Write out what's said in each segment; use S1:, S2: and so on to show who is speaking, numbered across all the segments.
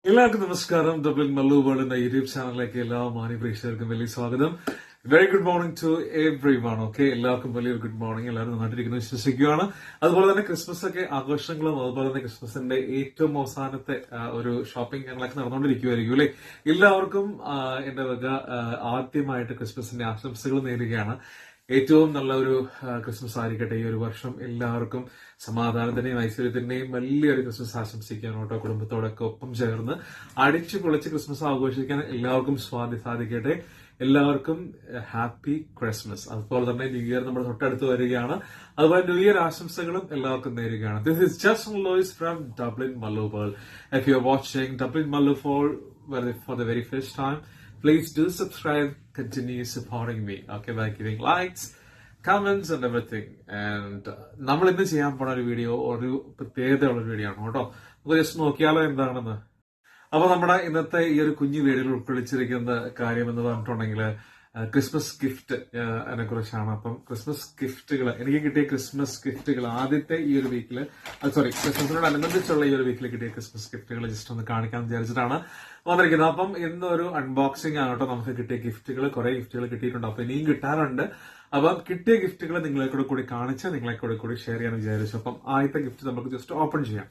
S1: എല്ലാവർക്കും നമസ്കാരം. Dublin Mallu വേൾഡിന്റെ YouTube ചാനലിലേക്ക് എല്ലാ മാന്യ പ്രേക്ഷകർക്കും വലിയ സ്വാഗതം. Very good morning to everyone. Okay, എല്ലാവർക്കും വലിയൊരു ഗുഡ് മോർണിംഗ്. എല്ലാവരും നന്നായിട്ടിരിക്കുന്നു വിശ്വസിക്കുകയാണ്. അതുപോലെ തന്നെ ക്രിസ്മസ് ഒക്കെ ആഘോഷങ്ങളും അതുപോലെ തന്നെ ക്രിസ്മസിന്റെ ഏറ്റവും അവസാനത്തെ ഒരു ഷോപ്പിംഗ് ഞങ്ങളൊക്കെ നടന്നുകൊണ്ടിരിക്കുമായിരിക്കും അല്ലെ. എല്ലാവർക്കും എന്റെ വക ആദ്യമായിട്ട് ക്രിസ്മസിന്റെ ആശംസകൾ നേരുകയാണ്. ഏറ്റവും നല്ല ഒരു ക്രിസ്മസ് ആയിരിക്കട്ടെ ഈ ഒരു വർഷം. എല്ലാവർക്കും സമാധാനത്തിന്റെയും ഐശ്വര്യത്തിന്റെയും വലിയൊരു ക്രിസ്മസ് ആശംസിക്കാനോട്ടോ കുടുംബത്തോടൊക്കെ ഒപ്പം ചേർന്ന് അടിച്ചു പൊളിച്ച് ക്രിസ്മസ് ആഘോഷിക്കാൻ എല്ലാവർക്കും സാധിക്കട്ടെ. എല്ലാവർക്കും ഹാപ്പി ക്രിസ്മസ്. അതുപോലെ തന്നെ ന്യൂ ഇയർ നമ്മുടെ തൊട്ടടുത്ത് വരികയാണ്. അതുപോലെ ന്യൂ ഇയർ ആശംസകളും എല്ലാവർക്കും നേരുകയാണ്. This is just Lois from Dublin Mallu world. If you are watching Dublin Mallu for the very first time, please do subscribe, continue supporting me, okay, by giving likes, comments and everything. And നമ്മൾ ഇന്ന് ചെയ്യാൻ പോണ ഒരു video ഒരു പ്രത്യേകതയുള്ള ഒരു video ആണ് കേട്ടോ. നമുക്ക് ജസ്റ്റ് നോക്കിയാലോ എന്താണെന്ന്. അപ്പൊ നമ്മുടെ ഇന്നത്തെ ഈ ഒരു കുഞ്ഞു വീഡിയോയിൽ ഉൾക്കൊള്ളിച്ചിരിക്കുന്ന കാര്യം എന്ന് പറഞ്ഞിട്ടുണ്ടെങ്കിൽ ക്രിസ്മസ് ഗിഫ്റ്റ് അതിനെ കുറിച്ചാണ്. അപ്പം ക്രിസ്മസ് ഗിഫ്റ്റുകൾ, എനിക്ക് കിട്ടിയ ക്രിസ്മസ് ഗിഫ്റ്റുകൾ ആദ്യത്തെ ഈ ഒരു വീക്കില് ക്രിസ്മസിനോട് അനുബന്ധിച്ചുള്ള ഈ ഒരു വീക്കിൽ കിട്ടിയ ക്രിസ്മസ് ഗിഫ്റ്റുകൾ ജസ്റ്റ് ഒന്ന് കാണിക്കാൻ വിചാരിച്ചിട്ടാണ് വന്നിരിക്കുന്നത്. അപ്പം ഇന്നൊരു അൺബോക്സിംഗ് ആണ് കേട്ടോ. നമുക്ക് കിട്ടിയ ഗിഫ്റ്റുകൾ, കുറെ ഗിഫ്റ്റുകൾ കിട്ടിയിട്ടുണ്ട്. അപ്പൊ ഇനിയും കിട്ടാറുണ്ട്. അപ്പം കിട്ടിയ ഗിഫ്റ്റുകൾ നിങ്ങളെ കൂടി കാണിച്ച് നിങ്ങളെ കൂടി ഷെയർ ചെയ്യാൻ വിചാരിച്ചു. അപ്പം ആദ്യത്തെ ഗിഫ്റ്റ് നമുക്ക് ജസ്റ്റ് ഓപ്പൺ ചെയ്യാം.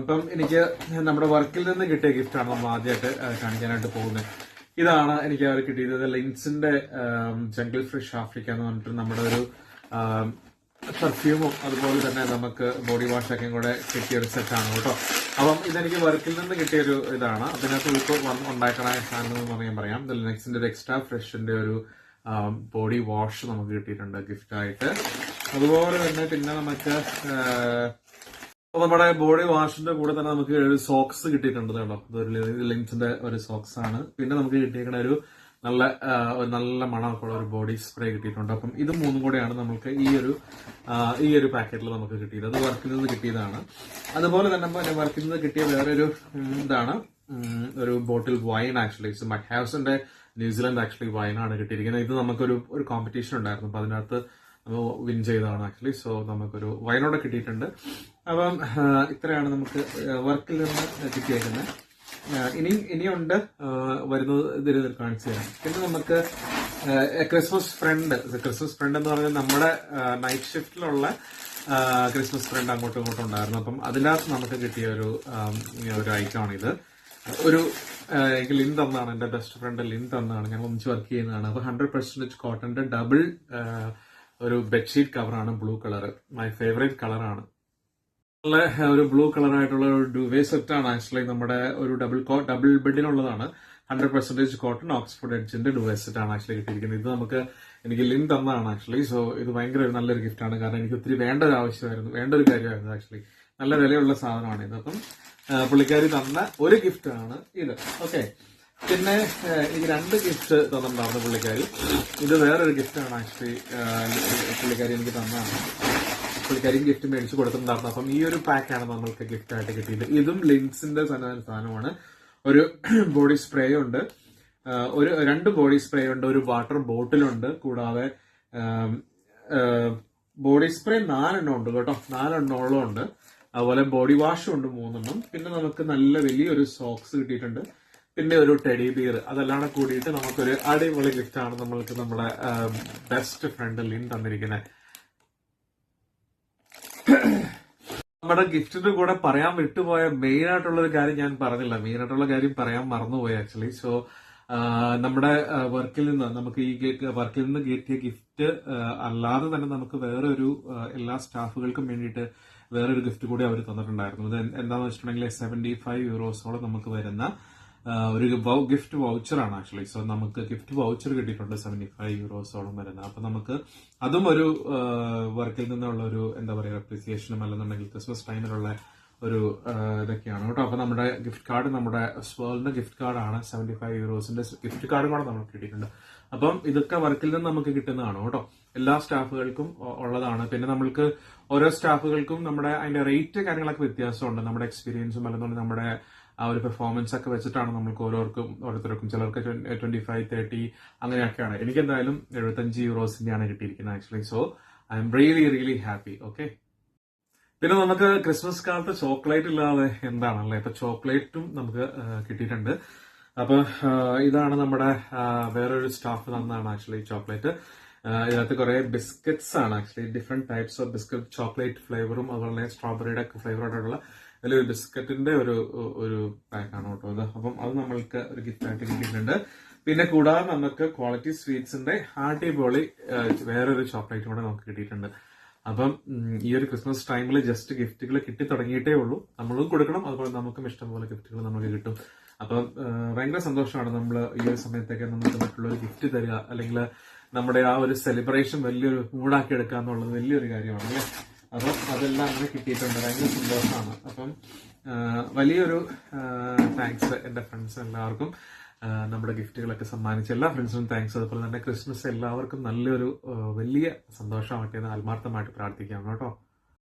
S1: ഇപ്പം എനിക്ക് നമ്മുടെ വർക്കിൽ നിന്ന് കിട്ടിയ ഗിഫ്റ്റാണ് നമ്മൾ ആദ്യമായിട്ട് കാണിക്കാനായിട്ട് പോകുന്നത്. ഇതാണ് എനിക്ക് അവർ കിട്ടിയത്. ലിൻസിന്റെ ജംഗിൾ ഫ്രഷ് ആഫ്രിക്ക എന്ന് പറഞ്ഞിട്ട് നമ്മുടെ ഒരു പെർഫ്യൂമും അതുപോലെ തന്നെ നമുക്ക് ബോഡി വാഷൊക്കെ കൂടെ കിട്ടിയ ഒരു സെറ്റാണ് കേട്ടോ. അപ്പം ഇതെനിക്ക് വർക്കിൽ നിന്ന് കിട്ടിയൊരു ഇതാണ്. അതിനകത്ത് ഉണ്ടാക്കണ സാധനം എന്ന് പറയാം. ലിനക്സിന്റെ ഒരു എക്സ്ട്രാ ഫ്രഷിന്റെ ഒരു ബോഡി വാഷ് നമുക്ക് കിട്ടിയിട്ടുണ്ട് ഗിഫ്റ്റായിട്ട്. അതുപോലെ തന്നെ പിന്നെ നമുക്ക് നമ്മുടെ ബോഡി വാഷിന്റെ കൂടെ തന്നെ നമുക്ക് ഒരു സോക്സ് കിട്ടിയിട്ടുണ്ട് കേട്ടോ. ഇതൊരു ലിൻസിന്റെ ഒരു സോക്സ് ആണ്. പിന്നെ നമുക്ക് കിട്ടിയിരിക്കുന്ന ഒരു നല്ല മണമൊക്കെ ഒരു ബോഡി സ്പ്രേ കിട്ടിയിട്ടുണ്ട്. അപ്പം ഇത് മൂന്നും കൂടെയാണ് നമുക്ക് ഈ ഒരു പാക്കറ്റിൽ നമുക്ക് കിട്ടിയത്. അത് വർക്കിൽ നിന്ന് കിട്ടിയതാണ്. അതുപോലെ തന്നെ വർക്കിൽ നിന്ന് കിട്ടിയ വേറൊരു ഇതാണ് ഒരു ബോട്ടിൽ വൈൻ. ആക്ച്വലി മറ്റ് ഹൗസിന്റെ ന്യൂസിലൻഡ് ആക്ച്വലി വൈനാണ് കിട്ടിയിരിക്കുന്നത്. ഇത് നമുക്കൊരു കോമ്പറ്റീഷൻ ഉണ്ടായിരുന്നു. അപ്പൊ അതിനകത്ത് വിൻ ചെയ്തതാണ് ആക്ച്വലി. സോ നമുക്കൊരു വൈനോടെ കിട്ടിയിട്ടുണ്ട്. അപ്പം ഇത്രയാണ് നമുക്ക് വർക്കിൽ നിന്ന് കിട്ടിയേക്കുന്നത്. ഇനിയുണ്ട് വരുന്നത് ഇതിൽ കാണിച്ചു തരാം. പിന്നെ നമുക്ക് ക്രിസ്മസ് ഫ്രണ്ട് എന്ന് പറഞ്ഞാൽ നമ്മുടെ നൈറ്റ് ഷിഫ്റ്റിലുള്ള ക്രിസ്മസ് ഫ്രണ്ട് അങ്ങോട്ടും ഇങ്ങോട്ടും ഉണ്ടായിരുന്നു. അപ്പം അതിനകത്ത് നമുക്ക് കിട്ടിയ ഒരു ഐറ്റമാണ് ഇത്. എനിക്ക് ലിൻ തന്നാണ്, എന്റെ ബെസ്റ്റ് ഫ്രണ്ട് ലിൻ തന്നാണ്. ഞങ്ങൾ ഒന്നിച്ച് വർക്ക് ചെയ്യുന്നതാണ്. അപ്പൊ 100% കോട്ടന്റെ ഡബിൾ ഒരു ബെഡ്ഷീറ്റ് കവറാണ്. ബ്ലൂ കളർ മൈ ഫേവറേറ്റ് കളറാണ്. നല്ല ഒരു ബ്ലൂ കളറായിട്ടുള്ള ഒരു ഡുവേ സെറ്റാണ് ആക്ച്വലി. നമ്മുടെ ഒരു ഡബിൾ ബെഡിനുള്ളതാണ്. 100% കോട്ടൺ ഓക്സ്ഫോർഡ് എഡ്ജിന്റെ ഡുവേ സെറ്റാണ് ആക്ച്വലി കിട്ടിയിരിക്കുന്നത്. ഇത് എനിക്ക് ലിൻ തന്നതാണ് ആക്ച്വലി. സോ ഇത് ഭയങ്കര നല്ലൊരു ഗിഫ്റ്റാണ്. കാരണം എനിക്ക് ഒത്തിരി വേണ്ട ഒരു കാര്യമായിരുന്നു ആക്ച്വലി. നല്ല വിലയുള്ള സാധനമാണ് ഇത്. അപ്പം പുള്ളിക്കാരി തന്ന ഒരു ഗിഫ്റ്റാണ് ഇത്. ഓക്കെ, പിന്നെ എനിക്ക് 2 ഗിഫ്റ്റ് തന്നിട്ടുണ്ടായിരുന്നു പുള്ളിക്കാരി. ഇത് വേറൊരു ഗിഫ്റ്റാണ് ആക്ച്വലി. പുള്ളിക്കാരി എനിക്ക് തന്നതാണ്. പുള്ളിക്കാരിക്ക് ഗിഫ്റ്റ് മേടിച്ച് കൊടുത്തിട്ടുണ്ടായിരുന്നു. അപ്പം ഈ ഒരു പാക്കാണ് നമ്മൾക്ക് ഗിഫ്റ്റ് ആയിട്ട് കിട്ടിയത്. ഇതും ലിൻസിന്റെ സാധനമാണ്. ഒരു ബോഡി സ്പ്രേ ഉണ്ട്, 2 ബോഡി സ്പ്രേ ഉണ്ട്, ഒരു വാട്ടർ ബോട്ടിലുണ്ട്. കൂടാതെ ബോഡി സ്പ്രേ 4 എണ്ണം ഉണ്ട് കേട്ടോ. 4 എണ്ണോളം ഉണ്ട്. അതുപോലെ ബോഡി വാഷും ഉണ്ട് 3 എണ്ണം. പിന്നെ നമുക്ക് നല്ല വലിയൊരു സോക്സ് കിട്ടിയിട്ടുണ്ട്. പിന്നെ ഒരു ടെഡി ബിയർ. അതെല്ലാം കൂടിയിട്ട് നമുക്കൊരു അടിപൊളി ഗിഫ്റ്റാണ് നമ്മൾക്ക് നമ്മുടെ ബെസ്റ്റ് ഫ്രണ്ട് ലിൻ തന്നിരിക്കുന്നത്. നമ്മുടെ ഗിഫ്റ്റിന്റെ കൂടെ പറയാൻ വിട്ടുപോയ മെയിൻ ആയിട്ടുള്ള ഒരു കാര്യം ഞാൻ പറഞ്ഞില്ല. മെയിൻ ആയിട്ടുള്ള കാര്യം പറയാൻ മറന്നുപോയി ആക്ച്വലി. സോ നമ്മുടെ വർക്കിൽ നിന്ന് കിട്ടിയ ഗിഫ്റ്റ് അല്ലാതെ തന്നെ നമുക്ക് വേറൊരു എല്ലാ സ്റ്റാഫുകൾക്കും വേണ്ടിയിട്ട് വേറൊരു ഗിഫ്റ്റ് കൂടി അവർ തന്നിട്ടുണ്ടായിരുന്നു. ഇത് എന്താണെന്ന് വെച്ചിട്ടുണ്ടെങ്കിൽ 75 യൂറോസോളം നമുക്ക് വരുന്ന ഒരു ഗിഫ്റ്റ് വൗച്ചറാണ് ആക്ച്വലി. സോ നമുക്ക് ഗിഫ്റ്റ് വൗച്ചർ കിട്ടിയിട്ടുണ്ട് 75 യൂറോസോളം വരുന്ന. അപ്പൊ നമുക്ക് അതും ഒരു വർക്കിൽ നിന്നുള്ള ഒരു അപ്രീസിയേഷനും അല്ലെന്നുണ്ടെങ്കിൽ ക്രിസ്മസ് ടൈമിലുള്ള ഒരു ഇതൊക്കെയാണ് കേട്ടോ. അപ്പൊ നമ്മുടെ ഗിഫ്റ്റ് കാർഡ് നമ്മുടെ സ്വേളിന്റെ ഗിഫ്റ്റ് കാർഡാണ്. 75 യൂറോസിന്റെ ഗിഫ്റ്റ് കാർഡും കൂടെ നമുക്ക് കിട്ടിയിട്ടുണ്ട്. അപ്പം ഇതൊക്കെ വർക്കിൽ നിന്ന് നമുക്ക് കിട്ടുന്നതാണ് കേട്ടോ. എല്ലാ സ്റ്റാഫുകൾക്കും ഉള്ളതാണ്. പിന്നെ നമ്മൾക്ക് ഓരോ സ്റ്റാഫുകൾക്കും നമ്മുടെ അതിന്റെ റേറ്റ് കാര്യങ്ങളൊക്കെ വ്യത്യാസമുണ്ട്. നമ്മുടെ എക്സ്പീരിയൻസും അല്ലെന്നുണ്ടെങ്കിൽ നമ്മുടെ ആ ഒരു പെർഫോമൻസ് ഒക്കെ വെച്ചിട്ടാണ് നമ്മൾക്ക് ഓരോരുത്തർക്കും ചിലർക്ക് 25-30 അങ്ങനെയൊക്കെയാണ്. എനിക്ക് എന്തായാലും 75 യൂറോസിന്റെയാണ് കിട്ടിയിരിക്കുന്നത് actually. So I am really happy. Okay, പിന്നെ നമുക്ക് ക്രിസ്മസ് കാലത്ത് ചോക്ലേറ്റ് ഇല്ലാതെ എന്താണല്ലേ, ഇപ്പൊ ചോക്ലേറ്റും നമുക്ക് കിട്ടിയിട്ടുണ്ട്. അപ്പൊ ഇതാണ് നമ്മുടെ വേറൊരു സ്റ്റാഫ് തന്നതാണ് ആക്ച്വലി ചോക്ലേറ്റ്. ഇതിനകത്ത് കുറെ ബിസ്ക്കറ്റ്സ് ആണ് actually, different types of biscuit, chocolate ഫ്ലേവറും അതുപോലെ തന്നെ സ്ട്രോബെറിയുടെ ഒക്കെ ഫ്ലേവറോടുള്ള ഒരു ബിസ്ക്കറ്റിന്റെ ഒരു പാക്കാണ് കേട്ടോ ഇത്. അപ്പം അത് നമ്മൾക്ക് ഒരു ഗിഫ്റ്റ് ആയിട്ട് കിട്ടിയിട്ടുണ്ട്. പിന്നെ കൂടാതെ നമുക്ക് ക്വാളിറ്റി സ്വീറ്റ്സിന്റെ അടിപൊളി വേറൊരു ചോക്ലേറ്റും കൂടെ നമുക്ക് കിട്ടിയിട്ടുണ്ട്. അപ്പം ഈ ഒരു ക്രിസ്മസ് ടൈമിൽ ജസ്റ്റ് ഗിഫ്റ്റുകൾ കിട്ടി തുടങ്ങിയിട്ടേ ഉള്ളൂ. നമ്മളും കൊടുക്കണം, അതുപോലെ നമുക്കും ഇഷ്ടംപോലെ ഗിഫ്റ്റുകൾ നമുക്ക് കിട്ടും. അപ്പം ഭയങ്കര സന്തോഷമാണ് നമ്മൾ ഈ ഒരു സമയത്തൊക്കെ നമുക്ക് മറ്റുള്ളൊരു ഗിഫ്റ്റ് തരിക, അല്ലെങ്കിൽ നമ്മുടെ ആ ഒരു സെലിബ്രേഷൻ വലിയൊരു മൂടാക്കി എടുക്കുക എന്നുള്ളത് വലിയൊരു കാര്യമാണ് അല്ലേ. അപ്പം അതെല്ലാം അങ്ങനെ കിട്ടിയിട്ടുണ്ട്, ഭയങ്കര സന്തോഷമാണ്. അപ്പം വലിയൊരു താങ്ക്സ് എൻ്റെ ഫ്രണ്ട്സ് എല്ലാവർക്കും, നമ്മുടെ ഗിഫ്റ്റുകളൊക്കെ സമ്മാനിച്ച എല്ലാ ഫ്രണ്ട്സിനും താങ്ക്സ്. അതുപോലെ തന്നെ ക്രിസ്മസ് എല്ലാവർക്കും നല്ലൊരു വലിയ സന്തോഷമാകട്ടെ എന്ന് ആത്മാർത്ഥമായിട്ട് പ്രാർത്ഥിക്കാം കേട്ടോ.